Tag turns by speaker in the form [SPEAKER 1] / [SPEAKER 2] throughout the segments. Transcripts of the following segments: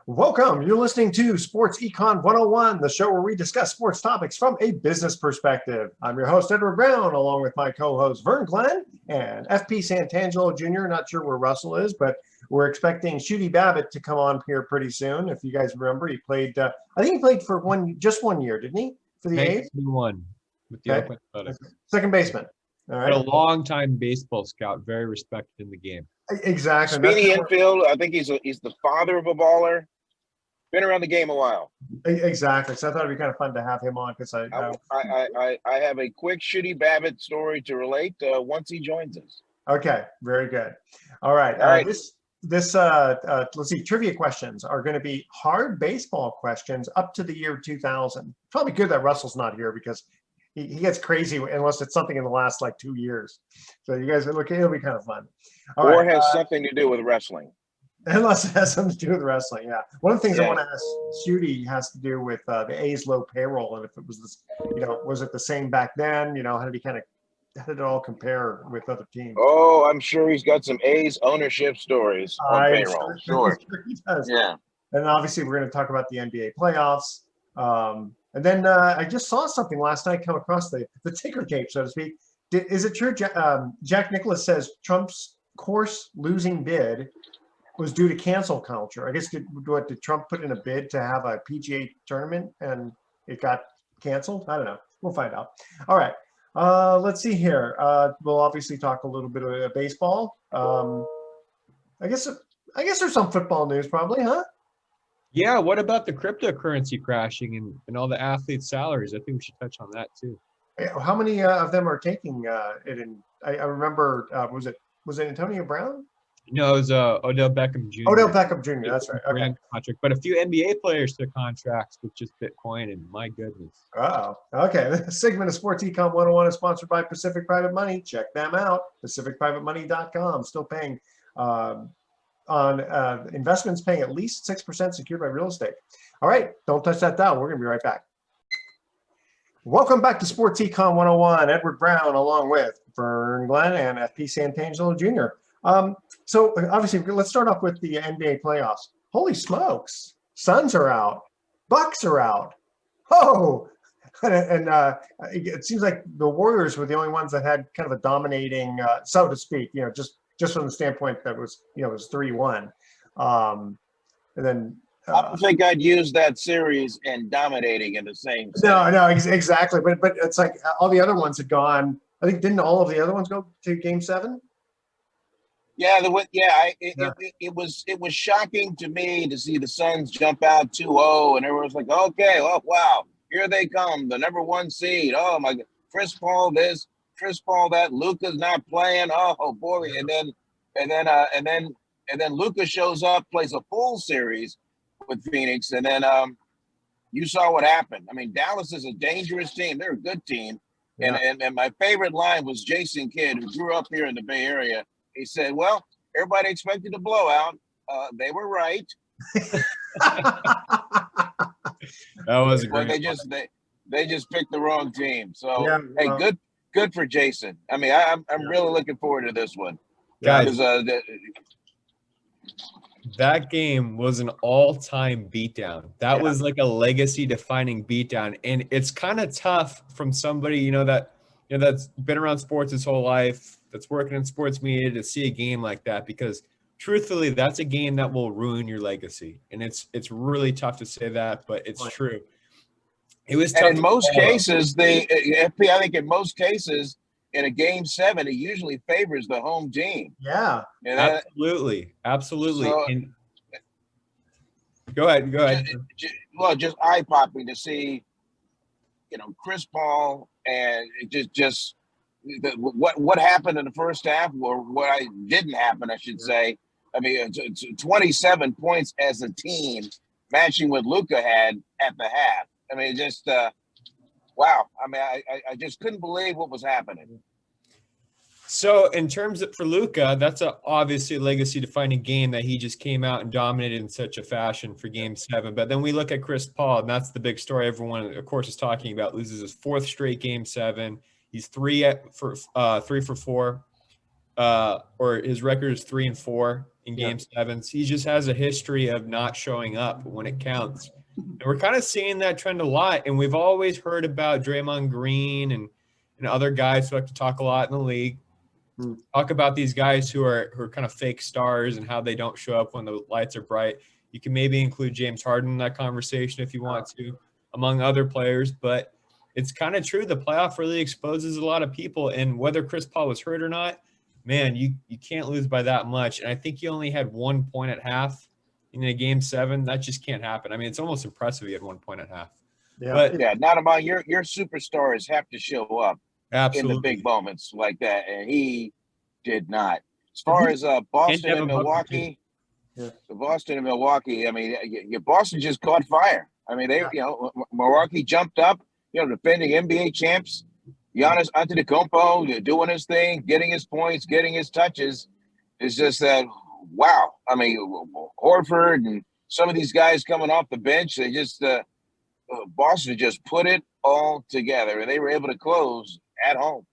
[SPEAKER 1] Welcome. You're listening to Sports Econ 101, the show where we discuss sports topics from a business perspective. I'm your host, Edward Brown, along with my co-host, Vern Glenn and FP Santangelo Jr. Not sure where Russell is, but we're expecting Shooty Babbit to come on here pretty soon. If you guys remember, he played, I think he played for just 1 year, didn't he? For the A's?
[SPEAKER 2] One with the Oakland Athletics.
[SPEAKER 1] Second baseman. All right.
[SPEAKER 2] But a long-time baseball scout, very respected in the game.
[SPEAKER 1] Exactly.
[SPEAKER 3] Speedy infield. I think he's the father of a baller. Been around the game a while.
[SPEAKER 1] Exactly. So I thought it'd be kind of fun to have him on because I
[SPEAKER 3] have a quick Shooty Babbit story to relate once he joins us.
[SPEAKER 1] Okay, very good. All right.
[SPEAKER 3] All right.
[SPEAKER 1] Let's see. Trivia questions are going to be hard baseball questions up to the year 2000. Probably good that Russell's not here because he gets crazy unless it's something in the last like 2 years. So you guys look, it'll be kind of fun.
[SPEAKER 3] Or has something to do with wrestling.
[SPEAKER 1] Unless it has something to do with wrestling, yeah. One of the things I want to ask Shooty has to do with the A's low payroll, and if it was this, was it the same back then? How did it all compare with other teams?
[SPEAKER 3] Oh, I'm sure he's got some A's ownership stories on payroll. Sure
[SPEAKER 1] he does.
[SPEAKER 3] Yeah.
[SPEAKER 1] And obviously, we're going to talk about the NBA playoffs. And then I just saw something last night come across the ticker tape, so to speak. Is it true? Jack Nicklaus says Trump's course losing bid was due to cancel culture. I guess did Trump put in a bid to have a PGA tournament and it got canceled? I don't know. We'll find out. All right. Let's see here. We'll obviously talk a little bit of baseball. I guess there's some football news probably, huh?
[SPEAKER 2] Yeah. What about the cryptocurrency crashing and all the athletes' salaries? I think we should touch on that too.
[SPEAKER 1] How many of them are taking it in? I remember, was it Antonio Brown?
[SPEAKER 2] No, it was Odell Beckham Jr.
[SPEAKER 1] Odell Beckham Jr. That's right. Okay.
[SPEAKER 2] Contract. But a few NBA players took contracts with just Bitcoin, and my goodness.
[SPEAKER 1] Oh, okay. This segment of Sports Econ 101 is sponsored by Pacific Private Money. Check them out. PacificPrivateMoney.com. Still paying on investments, paying at least 6% secured by real estate. All right. Don't touch that dial. We're going to be right back. Welcome back to Sports Econ 101. Edward Brown along with Vern Glenn and FP Santangelo Jr. So obviously, let's start off with the NBA playoffs. Holy smokes. Suns are out. Bucks are out. Oh, and it seems like the Warriors were the only ones that had kind of a dominating, so to speak, just from the standpoint that was, it was 3-1. And then
[SPEAKER 3] I don't think I'd use that series and dominating in the same sense.
[SPEAKER 1] No, exactly. But it's like all the other ones had gone. I think didn't all of the other ones go to Game 7?
[SPEAKER 3] Yeah, it was shocking to me to see the Suns jump out 2-0, and everyone's like, okay, oh wow, here they come, the number 1 seed. Oh my God, Chris Paul this, Chris Paul that, Luka's not playing. Oh boy, and then Luka shows up, plays a full series with Phoenix, and then you saw what happened. I mean, Dallas is a dangerous team. They're a good team, and my favorite line was Jason Kidd, who grew up here in the Bay Area. He said, well, everybody expected a blowout. They were right.
[SPEAKER 2] That was a great
[SPEAKER 3] they just picked the wrong team. So, good for Jason. I mean, I'm really looking forward to this one.
[SPEAKER 2] Guys, that game was an all-time beatdown. That was like a legacy-defining beatdown. And it's kind of tough from somebody, that's been around sports his whole life, that's working in sports media, to see a game like that, because truthfully, that's a game that will ruin your legacy. And it's really tough to say that, but it's true. It was tough.
[SPEAKER 3] And in most cases, I think in most cases, in a Game 7, it usually favors the home team.
[SPEAKER 1] Yeah.
[SPEAKER 2] Absolutely. So, go ahead.
[SPEAKER 3] Just eye-popping to see, Chris Paul and just what happened in the first half, or what didn't happen, I should say. I mean, 27 points as a team, matching what Luka had at the half. I mean, just wow. I mean, I just couldn't believe what was happening.
[SPEAKER 2] So in terms of for Luka, that's obviously a legacy-defining game that he just came out and dominated in such a fashion for Game 7. But then we look at Chris Paul, and that's the big story everyone, of course, is talking about. Loses his 4th straight Game 7. He's 3 for 4, or his record is 3-4. in game sevens. He just has a history of not showing up when it counts. And we're kind of seeing that trend a lot. And we've always heard about Draymond Green and other guys who like to talk a lot in the league. Talk about these guys who are kind of fake stars and how they don't show up when the lights are bright. You can maybe include James Harden in that conversation if you want to, among other players. But it's kind of true. The playoff really exposes a lot of people. And whether Chris Paul was hurt or not, man, you can't lose by that much. And I think he only had 1 point at half in a game 7. That just can't happen. I mean, it's almost impressive he had 1 point at half.
[SPEAKER 1] Yeah.
[SPEAKER 2] But
[SPEAKER 3] Yeah, not among your superstars have to show up
[SPEAKER 2] absolutely
[SPEAKER 3] in the big moments like that, and he did not. As far as Boston and Milwaukee, Boston and Milwaukee, I mean, Boston just caught fire. I mean, Milwaukee jumped up, defending NBA champs. Giannis Antetokounmpo doing his thing, getting his points, getting his touches. It's just that, wow. I mean, Horford and some of these guys coming off the bench, they just Boston just put it all together, and they were able to close at home.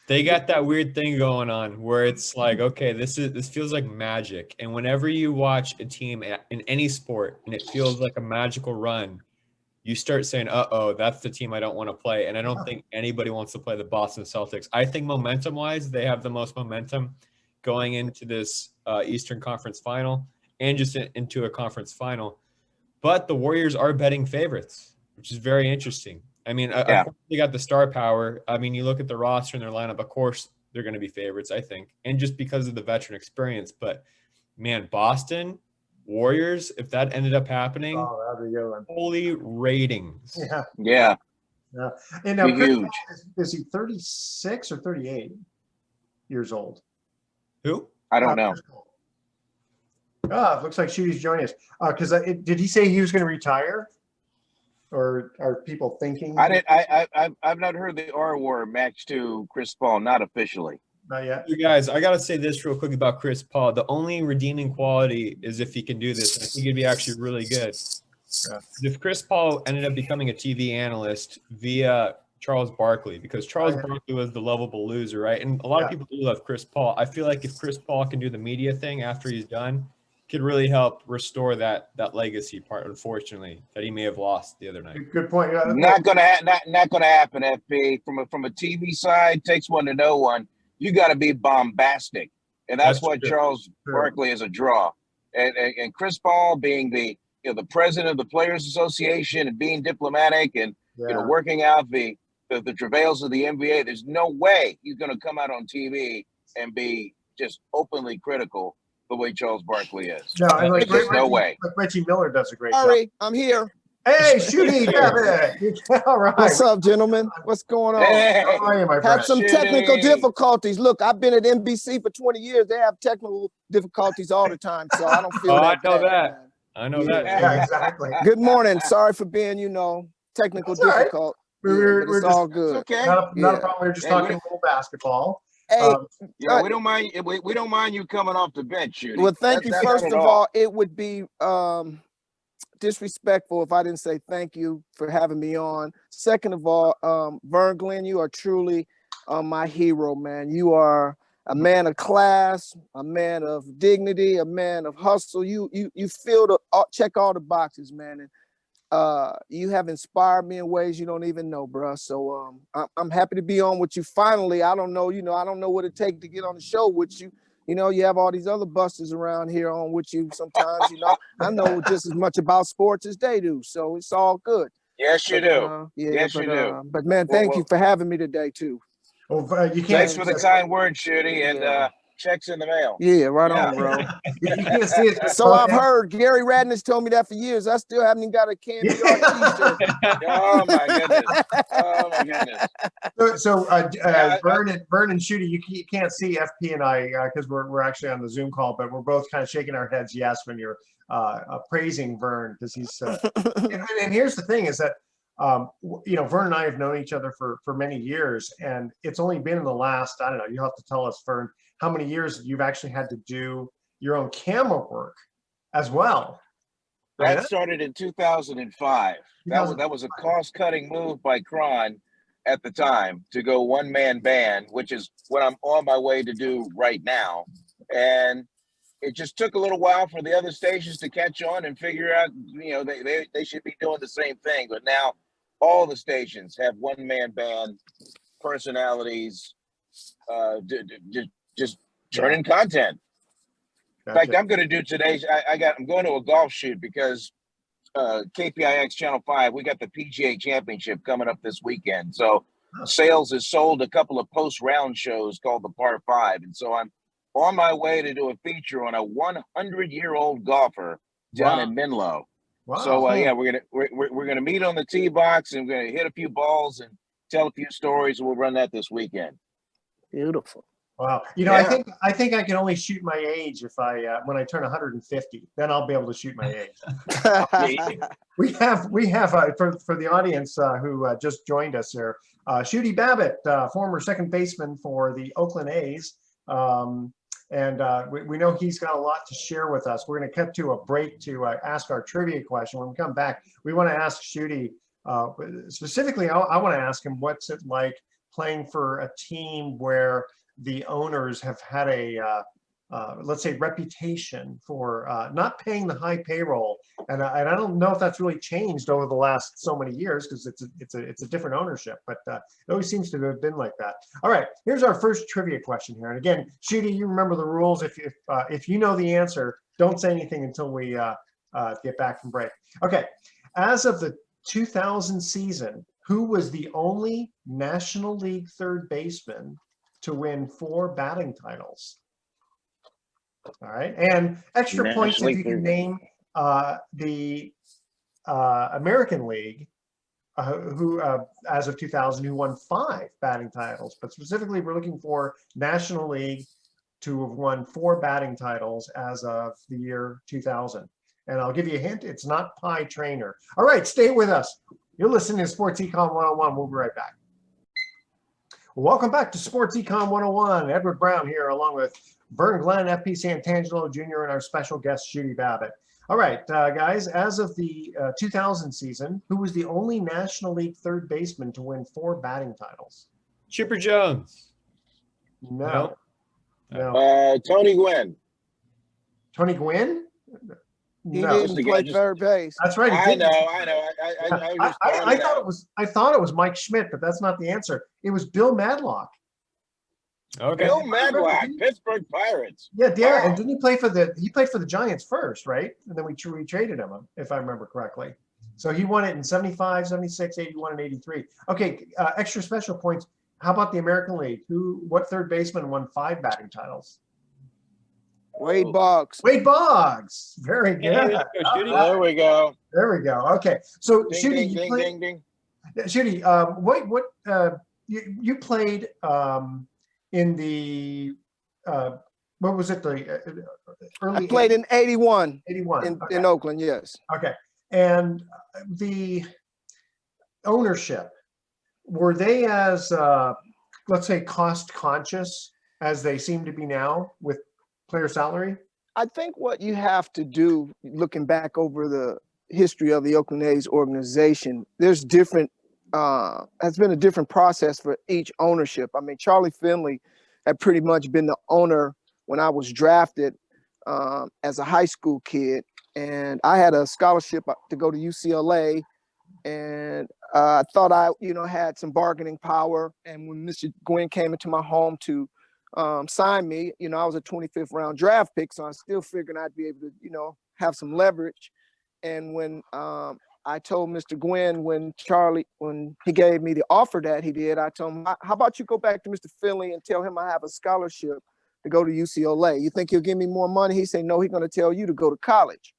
[SPEAKER 2] They got that weird thing going on where it's like, okay, this feels like magic. And whenever you watch a team in any sport and it feels like a magical run, you start saying, uh-oh, that's the team I don't want to play. And I don't think anybody wants to play the Boston Celtics. I think momentum-wise, they have the most momentum going into this Eastern Conference final and just into a conference final. But the Warriors are betting favorites, which is very interesting. I mean, of course they got the star power. I mean, you look at the roster and their lineup, of course they're going to be favorites, I think. And just because of the veteran experience. But, man, Boston, Warriors, if that ended up happening,
[SPEAKER 1] that'd be a good one.
[SPEAKER 2] holy ratings.
[SPEAKER 3] Yeah.
[SPEAKER 1] And now,
[SPEAKER 3] huge.
[SPEAKER 1] Is he 36 or 38 years old?
[SPEAKER 2] Who?
[SPEAKER 3] I don't know.
[SPEAKER 1] It looks like Shooty's joining us. Because did he say he was going to retire? Or are people thinking?
[SPEAKER 3] I've not heard the R word matched to Chris Paul, not officially.
[SPEAKER 1] Not yet.
[SPEAKER 2] You guys, I got to say this real quick about Chris Paul. The only redeeming quality is if he can do this. I think he'd be actually really good.
[SPEAKER 1] Yeah.
[SPEAKER 2] If Chris Paul ended up becoming a TV analyst via Charles Barkley, because Charles Barkley was the lovable loser, right? And a lot of people do love Chris Paul. I feel like if Chris Paul can do the media thing after he's done, could really help restore that legacy part, unfortunately, that he may have lost the other night.
[SPEAKER 1] Good point.
[SPEAKER 3] Not gonna happen, FP. From a TV side, takes one to know one. You got to be bombastic, and that's what
[SPEAKER 2] true.
[SPEAKER 3] Charles Barkley is a draw. And Chris Paul being the president of the Players Association and being diplomatic and working out the travails of the NBA. There's no way he's going to come out on TV and be just openly critical the way Charles Barkley is.
[SPEAKER 1] No,
[SPEAKER 3] there's no way.
[SPEAKER 1] Reggie Miller does a great job.
[SPEAKER 4] Sorry, I'm here.
[SPEAKER 1] Hey, Shooty Babbit. All right.
[SPEAKER 4] What's up, gentlemen? What's going on?
[SPEAKER 3] Hey,
[SPEAKER 1] How are you, my
[SPEAKER 4] Have
[SPEAKER 1] friend?
[SPEAKER 4] some technical difficulties. Look, I've been at NBC for 20 years. They have technical difficulties all the time, so I don't feel
[SPEAKER 2] I know
[SPEAKER 4] bad,
[SPEAKER 2] that.
[SPEAKER 4] man.
[SPEAKER 2] I know that.
[SPEAKER 1] Yeah, exactly.
[SPEAKER 4] Good morning. Sorry for being, technical
[SPEAKER 1] That's all right.
[SPEAKER 4] difficult.
[SPEAKER 1] We're
[SPEAKER 4] But it's
[SPEAKER 1] just-
[SPEAKER 4] all good.
[SPEAKER 3] Okay.
[SPEAKER 1] Not a
[SPEAKER 4] Yeah.
[SPEAKER 1] problem. We're just
[SPEAKER 3] Hey,
[SPEAKER 1] talking a little basketball.
[SPEAKER 4] Hey,
[SPEAKER 3] Yeah, we don't mind. We don't mind you coming off the bench, Shooty.
[SPEAKER 4] well, thank you.
[SPEAKER 3] That's
[SPEAKER 4] First
[SPEAKER 3] not
[SPEAKER 4] of
[SPEAKER 3] at
[SPEAKER 4] all, it would be disrespectful if I didn't say thank you for having me on. Second of all, Vern Glenn, you are truly my hero, man. You are a man of class, a man of dignity, a man of hustle. You check all the boxes, man. And you have inspired me in ways you don't even know, bro. So I'm happy to be on with you. Finally, I don't know what it takes to get on the show with you. You have all these other busters around here on with you sometimes, I know just as much about sports as they do. So it's all good.
[SPEAKER 3] Yes, you do. Yes, you do.
[SPEAKER 4] But man, thank you for having me today too.
[SPEAKER 1] Well, you can't.
[SPEAKER 3] Thanks for the kind word, Shooty, and checks in the mail.
[SPEAKER 4] Yeah, right on, bro.
[SPEAKER 1] You can't see it.
[SPEAKER 4] So I've heard. Gary Radner's told me that for years. I still haven't even got a Cam t-shirt.
[SPEAKER 3] Oh my goodness. Oh my goodness.
[SPEAKER 1] So Vern and Shooty, you can't see FP and I because we're actually on the Zoom call, but we're both kind of shaking our heads yes when you're praising Vern because he's. And here's the thing: is that Vern and I have known each other for many years, and it's only been in the last, I don't know, you'll have to tell us, Vern, how many years you've actually had to do your own camera work as well.
[SPEAKER 3] That started in 2005. That was a cost-cutting move by Cron at the time to go one-man band, which is what I'm on my way to do right now. And it just took a little while for the other stations to catch on and figure out, they should be doing the same thing. But now all the stations have one-man band personalities, just turning content. In fact, I'm going to do today's. I'm going to a golf shoot because KPIX Channel 5, we got the PGA Championship coming up this weekend. So Sales has sold a couple of post-round shows called the Par 5, and so I'm on my way to do a feature on a 100-year-old golfer down in Menlo.
[SPEAKER 1] Wow.
[SPEAKER 3] So yeah, we're gonna meet on the tee box, and we're gonna hit a few balls and tell a few stories. And we'll run that this weekend.
[SPEAKER 4] Beautiful.
[SPEAKER 1] Wow. I think I can only shoot my age if when I turn 150, then I'll be able to shoot my age. We have for the audience who just joined us here, Shooty Babbit, former second baseman for the Oakland A's. And we know he's got a lot to share with us. We're going to cut to a break to ask our trivia question. When we come back, we want to ask Shooty, specifically, I want to ask him, what's it like playing for a team where the owners have had a, let's say, reputation for not paying the high payroll. And I don't know if that's really changed over the last so many years, because it's a different ownership, but it always seems to have been like that. All right, here's our first trivia question here. And again, Shooty, you remember the rules. If you know the answer, don't say anything until we get back from break. Okay, as of the 2000 season, who was the only National League third baseman to win 4 batting titles? All right, and extra points if you can name the American League, who as of 2000, who won 5 batting titles. But specifically, we're looking for National League to have won 4 batting titles as of the year 2000. And I'll give you a hint, it's not Pie Trainer. All right, stay with us. You're listening to Sports Econ 101. We'll be right back. Welcome back to Sports Econ 101. Edward Brown here, along with Vern Glenn, FP Santangelo Jr., and our special guest, Shooty Babbit. All right, guys, as of the 2000 season, who was the only National League third baseman to win 4 batting titles?
[SPEAKER 2] Chipper Jones.
[SPEAKER 1] No.
[SPEAKER 3] Tony Gwynn.
[SPEAKER 1] Tony Gwynn?
[SPEAKER 4] He didn't play third base.
[SPEAKER 1] That's right.
[SPEAKER 3] I know.
[SPEAKER 1] I thought it was Mike Schmidt, but that's not the answer. It was Bill Madlock.
[SPEAKER 2] Okay.
[SPEAKER 3] Bill Madlock, Pittsburgh Pirates.
[SPEAKER 1] Yeah, wow. And didn't he play for the Giants first, right? And then we traded him, if I remember correctly. So he won it in 75, 76, 81, and 83. Okay, extra special points. How about the American League? What third baseman won 5 batting titles?
[SPEAKER 4] Wade Boggs.
[SPEAKER 1] Wade Boggs. Very good.
[SPEAKER 3] There we go.
[SPEAKER 1] There we go. Okay. So
[SPEAKER 3] Ding,
[SPEAKER 1] Shooty,
[SPEAKER 3] ding, ding.
[SPEAKER 1] Shooty, you played in the what was it, the early?
[SPEAKER 4] I played in 81.
[SPEAKER 1] 81
[SPEAKER 4] in Oakland, yes.
[SPEAKER 1] Okay. And the ownership, were they as let's say cost conscious as they seem to be now with player salary?
[SPEAKER 4] I think what you have to do, looking back over the history of the Oakland A's organization, there's different has been a different process for each ownership. I mean, Charlie Finley had pretty much been the owner when I was drafted as a high school kid, and I had a scholarship to go to UCLA, and I thought I, had some bargaining power. And when Mr. Gwynn came into my home to sign me, I was a 25th round draft pick, so I still figured I'd be able to, have some leverage. And when I told Mr. Gwynn, when he gave me the offer that he did, I told him, how about you go back to Mr. Finley and tell him I have a scholarship to go to UCLA? You think he'll give me more money? He said, no, he's going to tell you to go to college.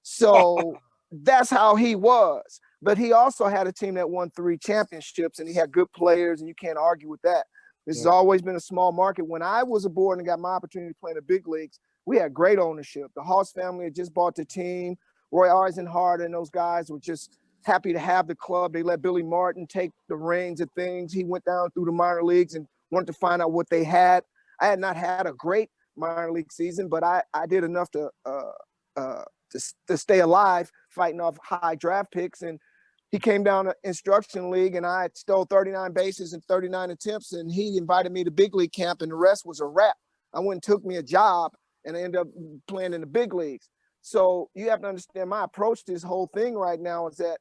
[SPEAKER 4] So that's how he was. But he also had a team that won 3 championships, and he had good players, and you can't argue with that. This has always been a small market. When I was aboard and got my opportunity to play in the big leagues, we had great ownership. The Hoss family had just bought the team. Roy Eisenhardt and those guys were just happy to have the club. They let Billy Martin take the reins of things. He went down through the minor leagues and wanted to find out what they had. I had not had a great minor league season, but I did enough to stay alive, fighting off high draft picks. And he came down to instruction league, and I stole 39 bases and 39 attempts, and he invited me to big league camp, and the rest was a wrap. I went and took me a job and I end up playing in the big leagues. So you have to understand my approach to this whole thing right now is that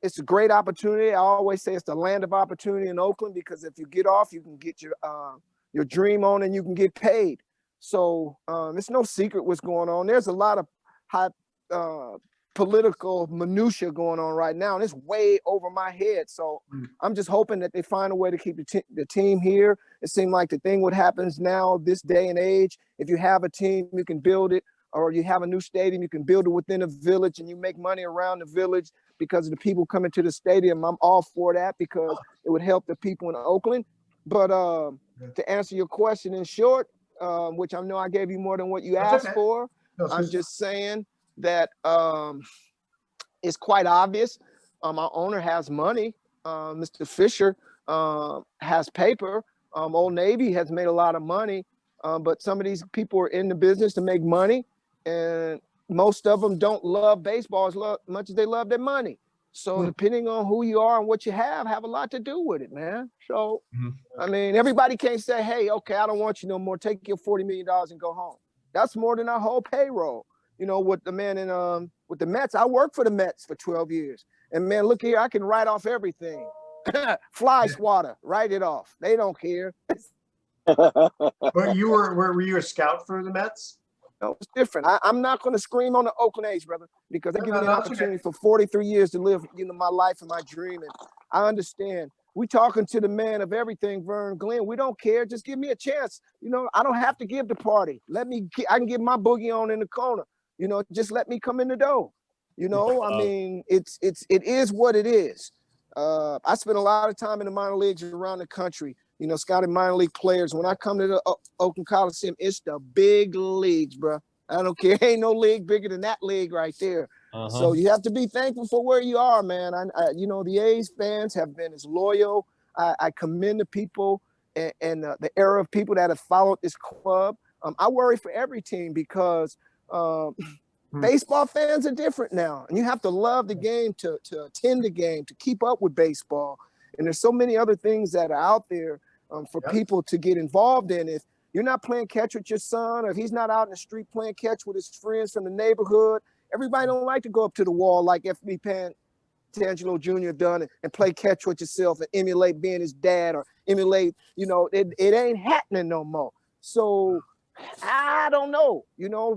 [SPEAKER 4] it's a great opportunity. I always say it's the land of opportunity in Oakland, because if you get off, you can get your dream on and you can get paid. So it's no secret what's going on. There's a lot of high political minutia going on right now, and it's way over my head. So I'm just hoping that they find a way to keep the team here. It seemed like the thing what happens now, this day and age, if you have a team, you can build it, or you have a new stadium, you can build it within a village, and you make money around the village because of the people coming to the stadium. I'm all for that because it would help the people in Oakland. But to answer your question in short, which I know I gave you more than what you asked for, I'm just saying that it's quite obvious. Our owner has money. Mr. Fisher has paper. Old Navy has made a lot of money, but some of these people are in the business to make money, and most of them don't love baseball as much as they love their money. So depending on who you are and what you have a lot to do with it, man. So, I mean, everybody can't say, hey, okay, I don't want you no more. Take your $40 million and go home. That's more than our whole payroll. You know, with the man in with the Mets, I worked for the Mets for 12 years. And man, look here, I can write off everything. Fly swatter, write it off. They don't care.
[SPEAKER 1] But were you a scout for the Mets?
[SPEAKER 4] No, it's different. I'm not going to scream on the Oakland A's, brother, because they're giving me an opportunity for 43 years to live, my life and my dream. And I understand. We talking to the man of everything, Vern Glenn. We don't care. Just give me a chance. I don't have to give the party. I can get my boogie on in the corner. Just let me come in the door. I mean, it is what it is. I spent a lot of time in the minor leagues around the country, scouting minor league players. When I come to the Oakland Coliseum, it's the big leagues, bro. I don't care. Ain't no league bigger than that league right there. So you have to be thankful for where you are, man. The A's fans have been as loyal. I commend the people and the era of people that have followed this club. I worry for every team because baseball fans are different now, and you have to love the game to attend the game, to keep up with baseball. And there's so many other things that are out there for people to get involved in. If you're not playing catch with your son, or if he's not out in the street playing catch with his friends from the neighborhood, everybody don't like to go up to the wall like F.B. Tangelo Jr. done and play catch with yourself and emulate being his dad, or emulate, it ain't happening no more. So I don't know.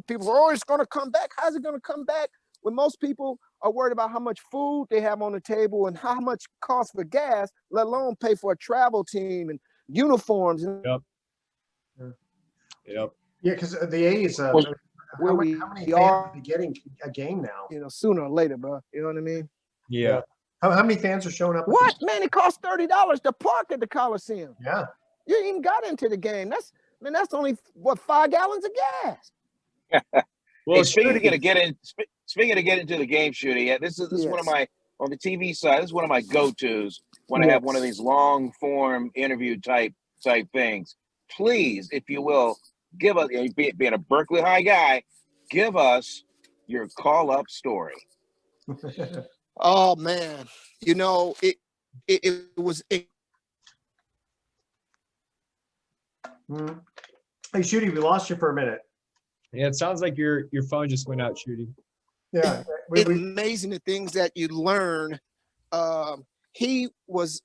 [SPEAKER 4] People are always going to come back. How's it going to come back when most people are worried about how much food they have on the table and how much costs for gas, let alone pay for a travel team and uniforms?
[SPEAKER 1] Yeah, because the A's, how many fans are getting a game now?
[SPEAKER 4] Sooner or later, bro. You know what I mean?
[SPEAKER 2] Yeah.
[SPEAKER 1] How many fans are showing up?
[SPEAKER 4] What, man? It costs $30 to park at the Coliseum.
[SPEAKER 1] Yeah.
[SPEAKER 4] You even got into the game. That's only 5 gallons of gas.
[SPEAKER 3] Well, speaking of getting into the game, Shooty, this is one of my, on the TV side, this is one of my go-tos when I have one of these long form interview type things. Please, if you will, give us, being a Berkeley High guy, give us your call-up story.
[SPEAKER 4] Oh man, it was.
[SPEAKER 1] Hey, Shooty, we lost you for a minute.
[SPEAKER 2] Yeah, it sounds like your phone just went out, Shooty.
[SPEAKER 1] Yeah,
[SPEAKER 4] it's amazing the things that you learn. He was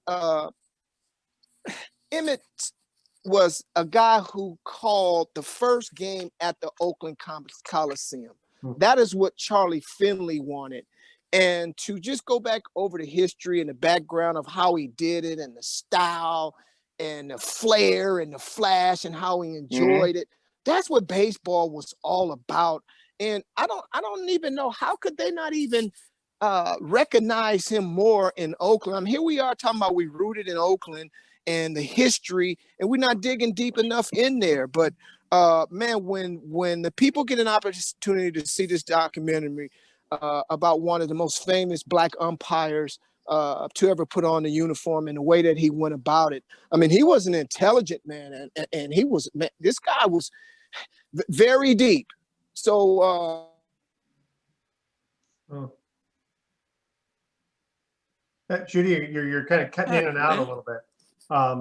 [SPEAKER 4] Emmett was a guy who called the first game at the Oakland Coliseum. That is what Charlie Finley wanted. And to just go back over the history and the background of how he did it, and the style and the flair and the flash and how he enjoyed it. That's what baseball was all about. And I don't even know, how could they not even recognize him more in Oakland? I mean, here we are talking about we rooted in Oakland and the history, and we're not digging deep enough in there. But man, when the people get an opportunity to see this documentary about one of the most famous Black umpires to ever put on the uniform, and the way that he went about it. I mean, he was an intelligent man, and he was, man, this guy was very deep. So
[SPEAKER 1] Shooty, you're kind of cutting in and out a little bit.
[SPEAKER 4] I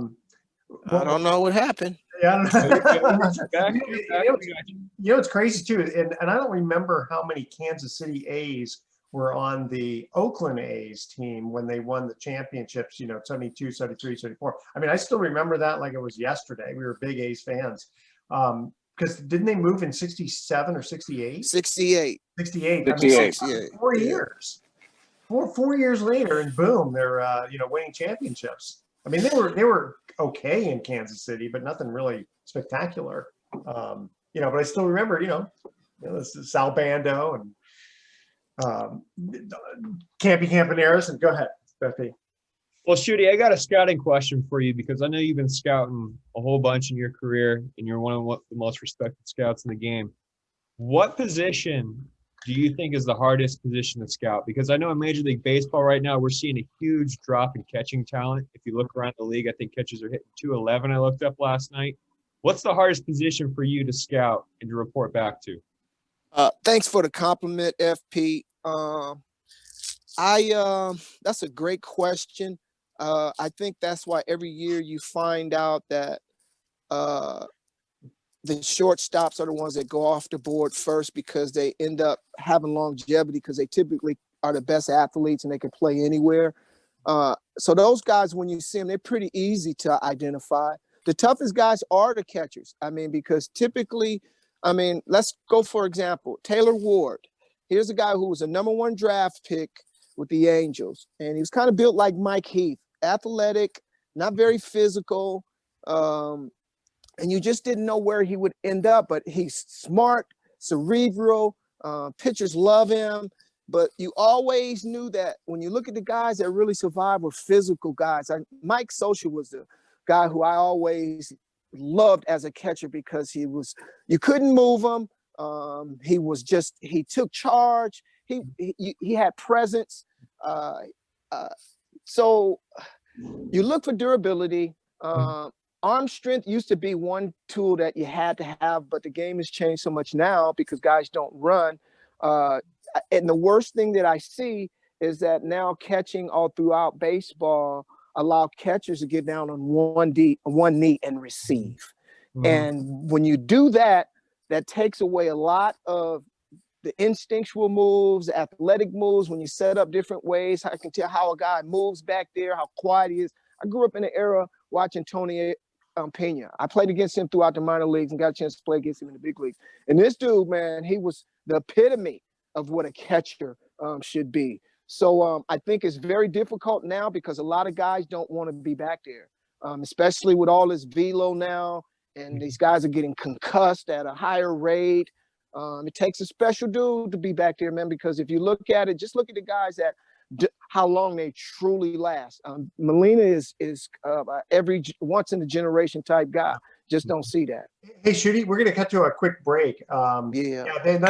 [SPEAKER 4] don't know what happened.
[SPEAKER 1] Yeah, I don't know. I'm not sure.
[SPEAKER 2] Back,
[SPEAKER 1] You
[SPEAKER 2] back,
[SPEAKER 1] know,
[SPEAKER 2] we got you.
[SPEAKER 1] you know, it's crazy too, and I don't remember how many Kansas City A's were on the Oakland A's team when they won the championships, 72, 73, 74. I mean, I still remember that like it was yesterday. We were big A's fans. Because didn't they move in 67 or 68?
[SPEAKER 4] 68.
[SPEAKER 1] 68. I mean,
[SPEAKER 3] 68.
[SPEAKER 4] 68.
[SPEAKER 1] 4
[SPEAKER 4] Yeah.
[SPEAKER 1] years. 4 years later, and boom, they're winning championships. I mean, they were okay in Kansas City, but nothing really spectacular. But I still remember, this is Sal Bando and Campy Campaneris. And go ahead, Becky.
[SPEAKER 2] Well, Shooty, I got a scouting question for you because I know you've been scouting a whole bunch in your career, and you're one of the most respected scouts in the game. What position do you think is the hardest position to scout? Because I know in Major League Baseball right now, we're seeing a huge drop in catching talent. If you look around the league, I think catchers are hitting 211. I looked up last night. What's the hardest position for you to scout and to report back to?
[SPEAKER 4] Thanks for the compliment, FP. That's a great question. I think that's why every year you find out that the shortstops are the ones that go off the board first because they end up having longevity because they typically are the best athletes and they can play anywhere. So those guys, when you see them, they're pretty easy to identify. The toughest guys are the catchers. I mean, because typically, let's go, for example, Taylor Ward. Here's a guy who was a #1 draft pick with the Angels, and he was kind of built like Mike Heath, athletic, not very physical, and you just didn't know where he would end up, but he's smart, cerebral, pitchers love him, but you always knew that when you look at the guys that really survived were physical guys. Mike Scioscia was the guy who I always loved as a catcher because you couldn't move him. He took charge. He had presence. So you look for durability. Arm strength used to be one tool that you had to have, but the game has changed so much now because guys don't run. And the worst thing that I see is that now catching all throughout baseball allow catchers to get down on one knee and receive. Mm-hmm. And when you do that, that takes away a lot of the instinctual moves, athletic moves, when you set up different ways. I can tell how a guy moves back there, how quiet he is. I grew up in an era watching Tony Pena. I played against him throughout the minor leagues and got a chance to play against him in the big leagues. And this dude, man, he was the epitome of what a catcher should be. So I think it's very difficult now because a lot of guys don't want to be back there, especially with all this velo now. And these guys are getting concussed at a higher rate. It takes a special dude to be back there, man, because if you look at it, just look at the guys that how long they truly last. Molina is every once in a generation type guy. Just don't see that.
[SPEAKER 1] Hey, Shooty, we're going to cut to a quick break. Not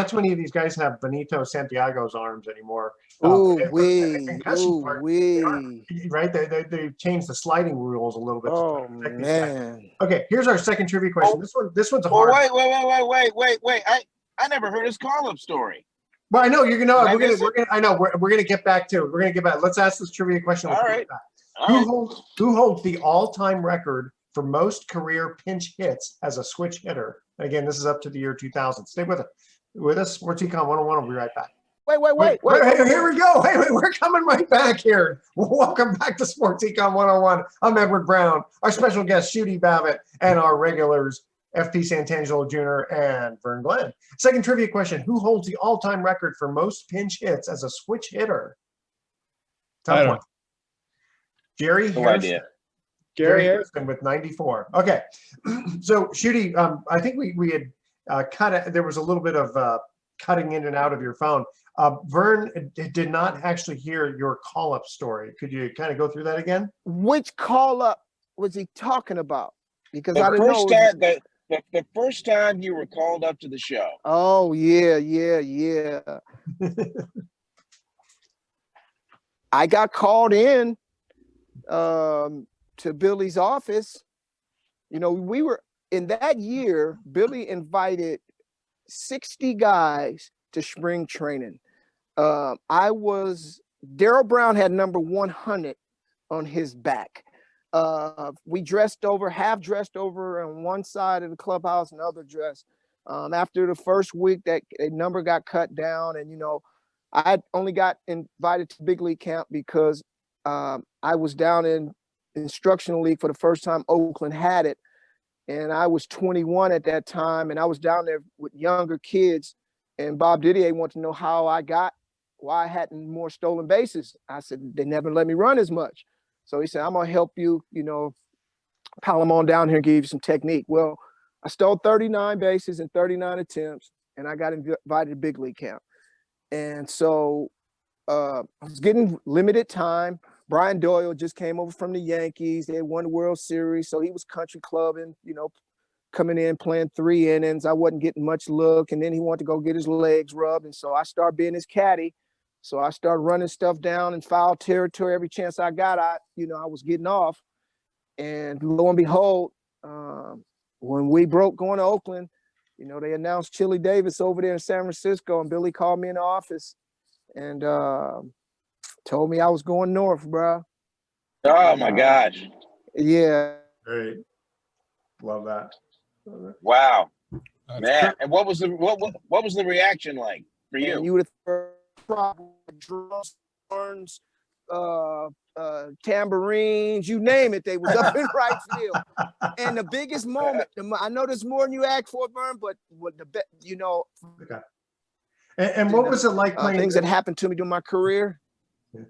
[SPEAKER 1] too many of these guys have Benito Santiago's arms anymore. Right? They changed the sliding rules a little bit.
[SPEAKER 4] Oh, man.
[SPEAKER 1] Okay, here's our second trivia question. This one's a hard.
[SPEAKER 3] Wait. I never heard his call-up story.
[SPEAKER 1] Well, I know you're gonna. We're gonna get back to it. We're gonna get back. Let's ask this trivia question.
[SPEAKER 3] All right.
[SPEAKER 1] Who holds the all-time record for most career pinch hits as a switch hitter? Again, this is up to the year 2000. Stay with us. Sports Econ 101. We'll be right back.
[SPEAKER 4] Wait.
[SPEAKER 1] Here we go. Hey, we're coming right back here. Welcome back to Sports Econ 101. I'm Edward Brown. Our special guest, Shooty Babbit, and our regulars, FP Santangelo Jr. and Vern Glenn. Second trivia question. Who holds the all-time record for most pinch hits as a switch hitter? Tough one. Jerry Harrison. Gary Harrison with 94. Okay. So, Shooty, I think we had there was a little bit of cutting in and out of your phone. Vern did not actually hear your call-up story. Could you kind of go through that again?
[SPEAKER 4] Which call-up was he talking about? Because
[SPEAKER 3] the
[SPEAKER 4] I didn't know.
[SPEAKER 3] The first time you were called up to the show.
[SPEAKER 4] Oh, yeah. I got called in to Billy's office. We were in that year, Billy invited 60 guys to spring training. Daryl Brown had number 100 on his back. we dressed over, half dressed over on one side of the clubhouse and other dress. After the first week, that number got cut down, and I only got invited to big league camp because I was down in instructional league for the first time Oakland had it, and I was 21 at that time, and I was down there with younger kids, and Bob Didier wanted to know why I hadn't more stolen bases. I said, they never let me run as much. So he said, I'm gonna help you, pile them on down here and give you some technique. Well, I stole 39 bases in 39 attempts, and I got invited to big league camp. And so I was getting limited time. Brian Doyle just came over from the Yankees. They had won the World Series, so he was country clubbing, coming in, playing 3 innings. I wasn't getting much look, and then he wanted to go get his legs rubbed, and so I started being his caddy. So I started running stuff down in foul territory. Every chance I got, I was getting off. And lo and behold, when we broke going to Oakland, they announced Chili Davis over there in San Francisco, and Billy called me in the office and told me I was going north, bro.
[SPEAKER 3] Oh my gosh.
[SPEAKER 4] Yeah.
[SPEAKER 1] Great. Love that.
[SPEAKER 3] Wow. Man. And what was the reaction like for you?
[SPEAKER 4] And you would have drums, horns, tambourines, you name it, they was up in right field. And the biggest moment, I know there's more than you asked for, Vern, but what
[SPEAKER 1] Okay. And what was it like playing
[SPEAKER 4] things that happened to me during my career?
[SPEAKER 1] Yeah.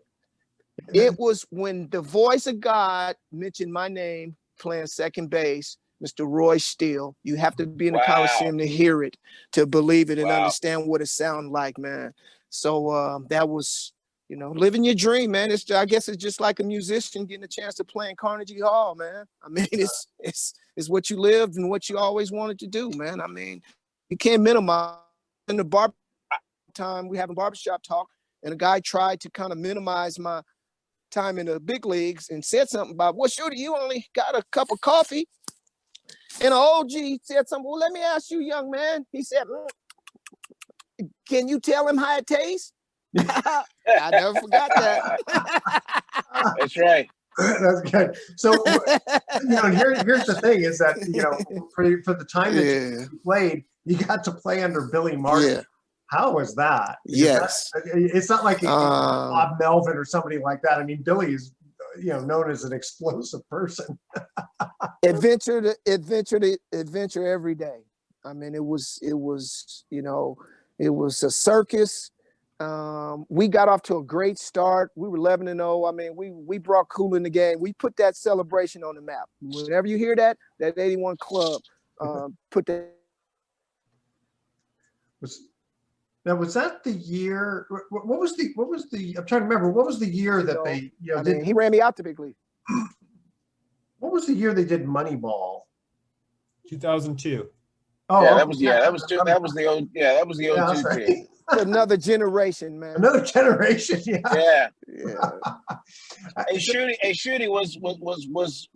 [SPEAKER 4] It was when the voice of God mentioned my name playing second base, Mr. Roy Steele. You have to be in the Coliseum to hear it, to believe it, and understand what it sounded like, man. So that was, living your dream, man. I guess it's just like a musician getting a chance to play in Carnegie Hall, man. I mean, it's what you lived and what you always wanted to do, man. I mean, you can't minimize. In the bar time, we having barbershop talk, and a guy tried to kind of minimize my time in the big leagues and said something about, well, Shooty, you only got a cup of coffee. And an OG said something, well, let me ask you, young man. He said, can you tell him how it tastes? I never forgot that.
[SPEAKER 3] That's right.
[SPEAKER 1] That's good. So, here's the thing is that, for the time that you played, you got to play under Billy Martin. Yeah. How was that?
[SPEAKER 4] Yes.
[SPEAKER 1] It's not like Bob Melvin or somebody like that. I mean, Billy is, known as an explosive person.
[SPEAKER 4] Adventure every day. I mean, it was a circus. We got off to a great start. We were 11-0. I mean, we brought cool in the game. We put that celebration on the map. Whenever you hear that 81 club, put that.
[SPEAKER 1] Was that the year? What was the? I'm trying to remember. What was the year that they?
[SPEAKER 4] He ran me out to big league.
[SPEAKER 1] What was the year they did Moneyball?
[SPEAKER 2] 2002.
[SPEAKER 1] Oh,
[SPEAKER 3] yeah, that was the old 02 team.
[SPEAKER 4] Another generation, man.
[SPEAKER 1] Another generation, yeah.
[SPEAKER 3] Hey, Shooty was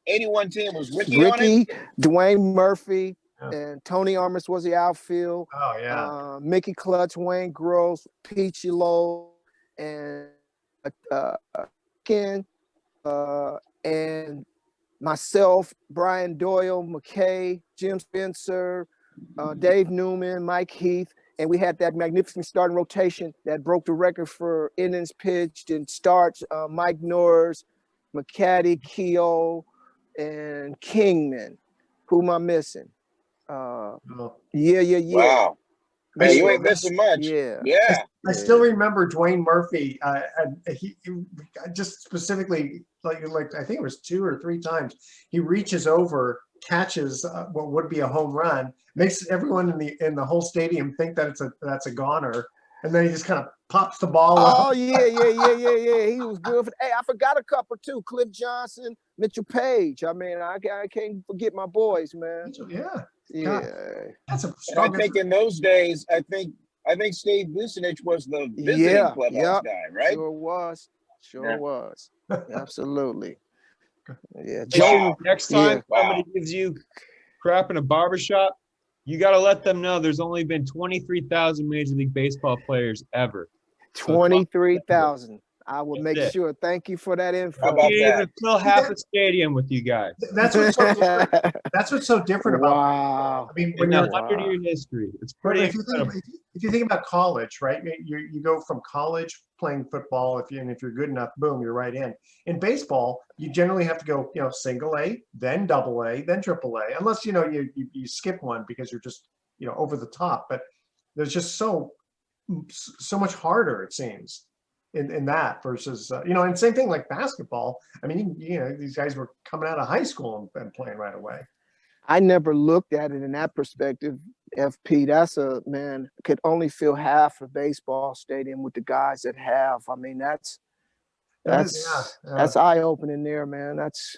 [SPEAKER 3] 81 team. Was Ricky on it?
[SPEAKER 4] Dwayne Murphy, and Tony Armas was the outfield.
[SPEAKER 1] Oh yeah.
[SPEAKER 4] Mickey Clutch, Wayne Gross, Peachy Lowe, and Ken, and myself, Brian Doyle, McKay, Jim Spencer, Dave Newman, Mike Heath. And we had that magnificent starting rotation that broke the record for innings pitched and starts. Mike Norris, McCaddy, Keogh, and Kingman. Who am I missing? Yeah.
[SPEAKER 3] Wow. Man, you ain't missing much.
[SPEAKER 4] Yeah.
[SPEAKER 1] I still remember Dwayne Murphy. He just specifically, like I think it was 2 or 3 times, he reaches over, catches what would be a home run, makes everyone in the whole stadium think that that's a goner, and then he just kind of pops the ball up.
[SPEAKER 4] Oh yeah. He was good. Hey, I forgot a couple too. Cliff Johnson, Mitchell Page. I mean, I can't forget my boys, man.
[SPEAKER 1] Yeah.
[SPEAKER 3] That's a strong. I think in those days, I think Steve Vucinich was the visiting clubhouse guy, right?
[SPEAKER 4] Sure was. Absolutely. Yeah.
[SPEAKER 2] Joe, next time somebody gives you crap in a barbershop, you got to let them know there's only been 23,000 Major League Baseball players ever.
[SPEAKER 4] 23,000. I will
[SPEAKER 2] That's
[SPEAKER 4] make
[SPEAKER 2] it.
[SPEAKER 4] sure. Thank you for that
[SPEAKER 3] How
[SPEAKER 4] info.
[SPEAKER 3] about
[SPEAKER 2] You
[SPEAKER 3] that?
[SPEAKER 2] even fill half a stadium with you guys.
[SPEAKER 1] That's what's so different. That's what's so different about
[SPEAKER 4] Wow.
[SPEAKER 1] I mean,
[SPEAKER 2] In
[SPEAKER 1] when
[SPEAKER 2] a
[SPEAKER 1] you're
[SPEAKER 2] 100-year history, it's
[SPEAKER 1] But
[SPEAKER 2] pretty
[SPEAKER 1] if you think
[SPEAKER 2] incredible.
[SPEAKER 1] if you think about college, right? You go from college playing football, if you're good enough, boom, you're right in. In baseball, you generally have to go, single A, then double A, then triple A, unless you skip one because you're just over the top. But there's just so much harder, it seems, in that versus and same thing like basketball. I mean, these guys were coming out of high school and playing right away.
[SPEAKER 4] I never looked at it in that perspective, FP. That's could only fill half a baseball stadium with the guys that have. I mean, that's eye-opening there, man. That's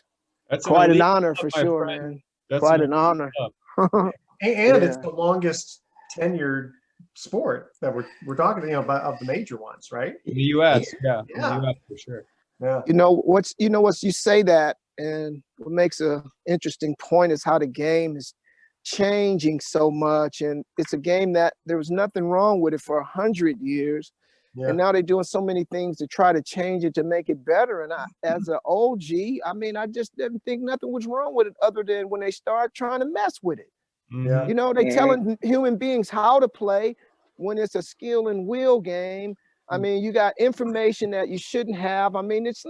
[SPEAKER 4] quite an
[SPEAKER 2] elite
[SPEAKER 4] honor
[SPEAKER 2] club,
[SPEAKER 4] for
[SPEAKER 2] my
[SPEAKER 4] sure,
[SPEAKER 2] friend.
[SPEAKER 4] man.
[SPEAKER 2] That's
[SPEAKER 4] Quite
[SPEAKER 2] an
[SPEAKER 4] an honor.
[SPEAKER 1] And it's
[SPEAKER 4] Yeah.
[SPEAKER 1] the longest tenured sport that we're talking of the major ones, right?
[SPEAKER 2] In the U.S., yeah. In
[SPEAKER 1] Yeah.
[SPEAKER 2] the U.S. for sure.
[SPEAKER 1] Yeah.
[SPEAKER 4] You say that, and what makes a interesting point is how the game is changing so much, and it's a game that there was nothing wrong with it for 100 years.
[SPEAKER 1] Yeah.
[SPEAKER 4] And now they're doing so many things to try to change it to make it better. And as an OG, I mean, I just didn't think nothing was wrong with it other than when they start trying to mess with it.
[SPEAKER 1] Yeah.
[SPEAKER 4] They telling human beings how to play when it's a skill and will game. I mean, you got information that you shouldn't have. I mean, it's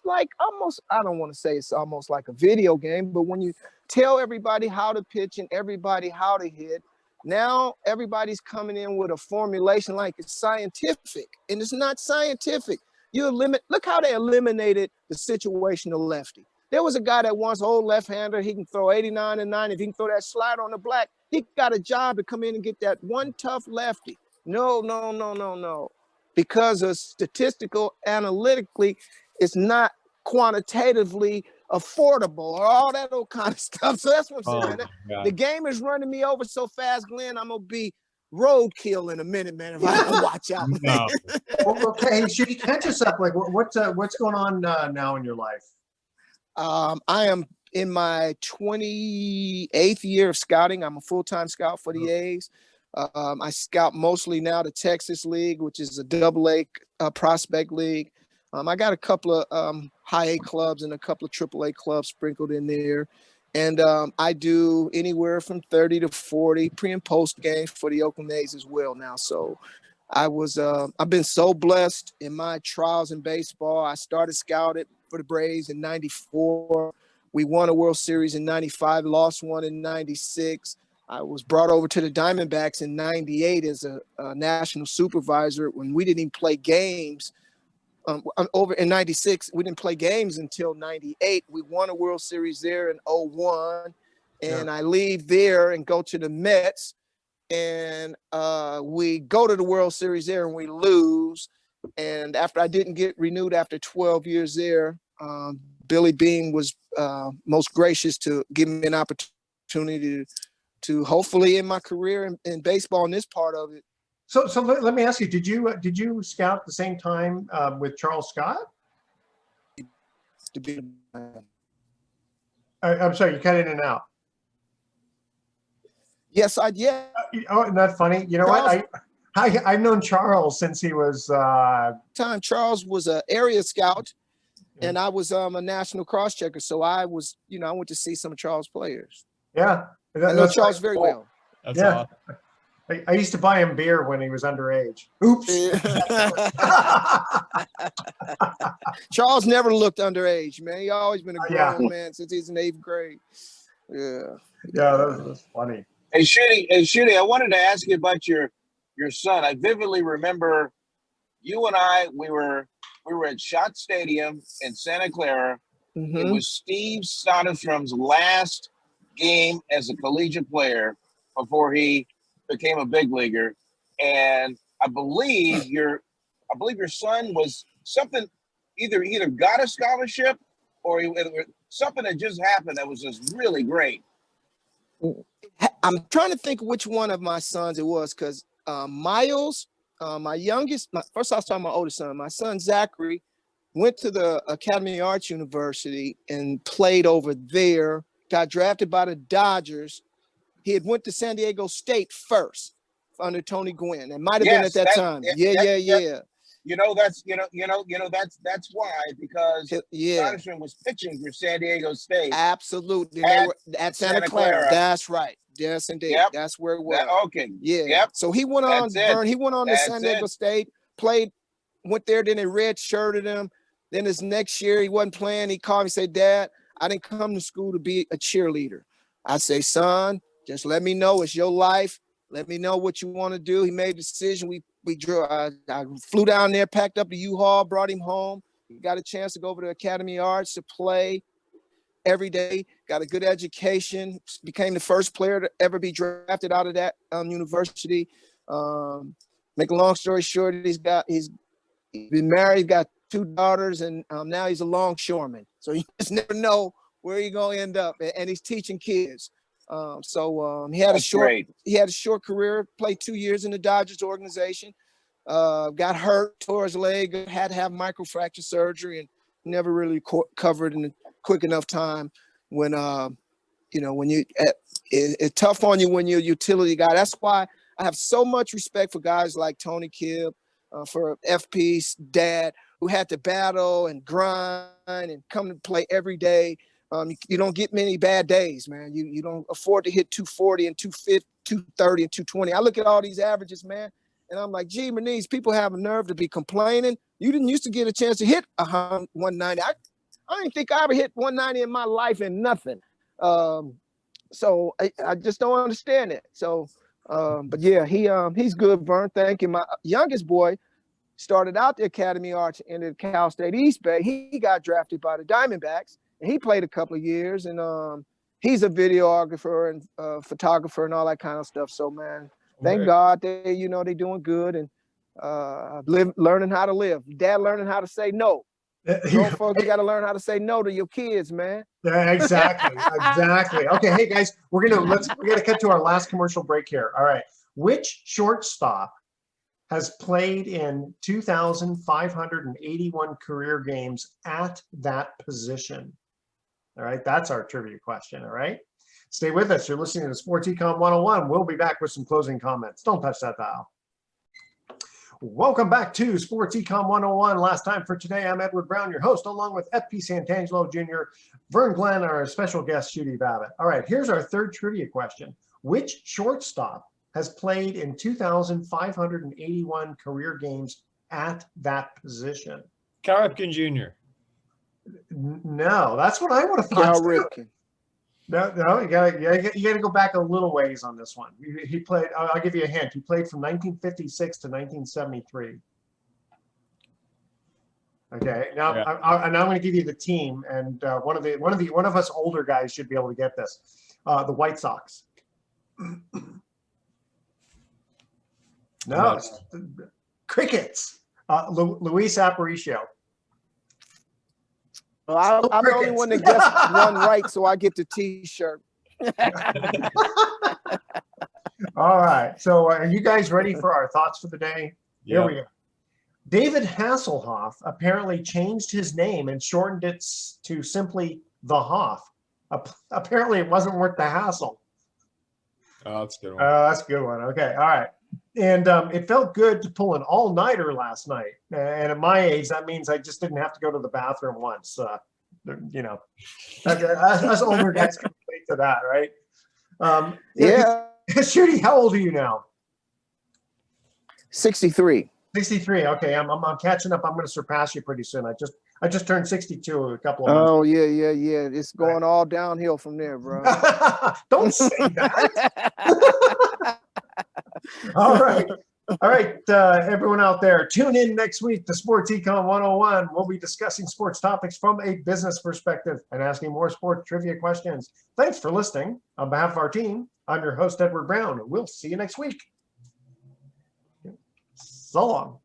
[SPEAKER 4] like almost, I don't want to say it's almost like a video game, but when you tell everybody how to pitch and everybody how to hit, now everybody's coming in with a formulation like it's scientific, and it's not scientific. Look how they eliminated the situational lefty. There was a guy that wants old left-hander. He can throw 89 and 9. If he can throw that slider on the black, he got a job to come in and get that one tough lefty. No. Because of statistical, analytically, it's not quantitatively affordable or all that old kind of stuff. So that's what I'm saying. The game is running me over so fast, Glenn, I'm going to be roadkill in a minute, man, if I don't watch out.
[SPEAKER 2] No.
[SPEAKER 1] Well, okay, Shooty, catch us up. Like, what's going on now in your life?
[SPEAKER 4] I am in my 28th year of scouting. I'm a full-time scout for the A's. I scout mostly now the Texas League, which is a double-A prospect league. I got a couple of high A clubs and a couple of triple A clubs sprinkled in there. And I do anywhere from 30 to 40 pre and post games for the Oakland A's as well now. So I've been so blessed in my trials in baseball. I started scouted for the Braves in 94. We won a World Series in 95, lost one in 96. I was brought over to the Diamondbacks in 98 as a national supervisor when we didn't even play games. Over in 96, we didn't play games until 98. We won a World Series there in 01. And I leave there and go to the Mets. And we go to the World Series there and we lose. And after I didn't get renewed after 12 years there, Billy Beane was most gracious to give me an opportunity to hopefully in my career in baseball in this part of it.
[SPEAKER 1] So let me ask you, did you scout at the same time with Charles Scott? I'm sorry, you cut in and out.
[SPEAKER 4] Yes, I did.
[SPEAKER 1] Oh, isn't that funny? You know
[SPEAKER 4] Charles,
[SPEAKER 1] what? I've known Charles since he was.
[SPEAKER 4] Charles was an area scout, and I was a national cross checker. So I was, I went to see some of Charles' players.
[SPEAKER 1] Yeah,
[SPEAKER 4] I know Charles very well.
[SPEAKER 2] That's awesome.
[SPEAKER 1] I used to buy him beer when he was underage. Oops.
[SPEAKER 4] Charles never looked underage, man. He always been a grown man since he's in 8th grade. Yeah.
[SPEAKER 1] Yeah, that was funny.
[SPEAKER 3] Hey, Shooty, I wanted to ask you about your son. I vividly remember you and I, we were at Schott Stadium in Santa Clara. Mm-hmm. It was Steve Soderstrom's last game as a collegiate player before he became a big leaguer. And I believe your son was something, either got a scholarship or something that just happened that was just really great.
[SPEAKER 4] I'm trying to think which one of my sons it was, because Miles, my youngest, first I was talking about my oldest son. My son Zachary went to the Academy of Arts University and played over there, got drafted by the Dodgers. He had went to San Diego State first under Tony Gwynn. It might have been at that time. Yeah.
[SPEAKER 3] That's why, because
[SPEAKER 4] Yeah,
[SPEAKER 3] Donaldson was pitching for San Diego State.
[SPEAKER 4] absolutely. And they
[SPEAKER 3] At
[SPEAKER 4] were at Santa Clara. That's right. Yes, indeed.
[SPEAKER 3] Yep.
[SPEAKER 4] That's where it was.
[SPEAKER 3] Okay.
[SPEAKER 4] Yeah.
[SPEAKER 3] Yep.
[SPEAKER 4] So he went on,
[SPEAKER 3] That's it.
[SPEAKER 4] Vern. He went on to
[SPEAKER 3] That's
[SPEAKER 4] San Diego
[SPEAKER 3] it.
[SPEAKER 4] State, went there, then they red-shirted him. Then his next year, he wasn't playing. He called me and said, Dad, I didn't come to school to be a cheerleader. I say, son, just let me know. It's your life. Let me know what you want to do. He made a decision. We drove. I flew down there, packed up the U-Haul, brought him home. He got a chance to go over to Academy of Arts to play every day. Got a good education. Became the first player to ever be drafted out of that university. Make a long story short, he's been married, got 2 daughters, and now he's a longshoreman. So you just never know where you're gonna end up. And he's teaching kids. He had a short career, played 2 years in the Dodgers organization, got hurt, tore his leg, had to have microfracture surgery, and never really covered in a quick enough time when it's tough on you when you're a utility guy. That's why I have so much respect for guys like Tony Kibb, for FP's dad, who had to battle and grind and come to play every day. You don't get many bad days, man. You don't afford to hit 240 and 250, 230 and 220. I look at all these averages, man, and I'm like, gee, these people have a nerve to be complaining. You didn't used to get a chance to hit 190. I didn't think I ever hit 190 in my life and nothing. So I just don't understand it. So, but yeah, he's good, Vern. Thank you. My youngest boy started out the Academy of Arts in the Cal State East Bay. He got drafted by the Diamondbacks, and he played a couple of years. And he's a videographer and photographer and all that kind of stuff. So, man, thank God they're doing good and learning how to live. Dad learning how to say no. Grown folks, you got to learn how to say no to your kids, man.
[SPEAKER 1] Yeah, exactly. Okay, hey guys, we're gonna cut to our last commercial break here. All right, which shortstop has played in 2,581 career games at that position? All right, that's our trivia question. All right, stay with us. You're listening to Sports Econ 101. We'll be back with some closing comments. Don't touch that dial. Welcome back to Sports Econ 101. Last time for today, I'm Edward Brown, your host, along with FP Santangelo Jr., Vern Glenn, our special guest, Shooty Babbit. All right, here's our third trivia question. Which shortstop has played in 2,581 career games at that position?
[SPEAKER 2] Cal Ripken Jr.
[SPEAKER 1] No, that's what I would have thought.
[SPEAKER 4] Cal Ripken.
[SPEAKER 1] No, you gotta go back a little ways on this one. He played. I'll give you a hint. He played from 1956 to 1973. Okay, now I'm going to give you the team, and one of us older guys should be able to get this. The White Sox. No, it's Crickets. Luis Aparicio.
[SPEAKER 4] Well, I'm the only one that gets one right, so I get the T-shirt.
[SPEAKER 1] All right. So are you guys ready for our thoughts for the day? Here we go. David Hasselhoff apparently changed his name and shortened it to simply the Hoff. Apparently, it wasn't worth the hassle.
[SPEAKER 2] Oh, that's a good one.
[SPEAKER 1] That's a good one. Okay. All right. And it felt good to pull an all-nighter last night. And at my age, that means I just didn't have to go to the bathroom once. Us older guys can relate to that, right?
[SPEAKER 4] Yeah.
[SPEAKER 1] Shooty, how old are you now?
[SPEAKER 4] 63.
[SPEAKER 1] 63. Okay, I'm catching up. I'm going to surpass you pretty soon. I just turned 62 a couple of months.
[SPEAKER 4] Oh yeah. It's going all downhill from there, bro.
[SPEAKER 1] Don't say that. All right, everyone out there, tune in next week to Sports Econ 101. We'll be discussing sports topics from a business perspective and asking more sports trivia questions. Thanks for listening. On behalf of our team, I'm your host, Edward Brown. We'll see you next week. So long.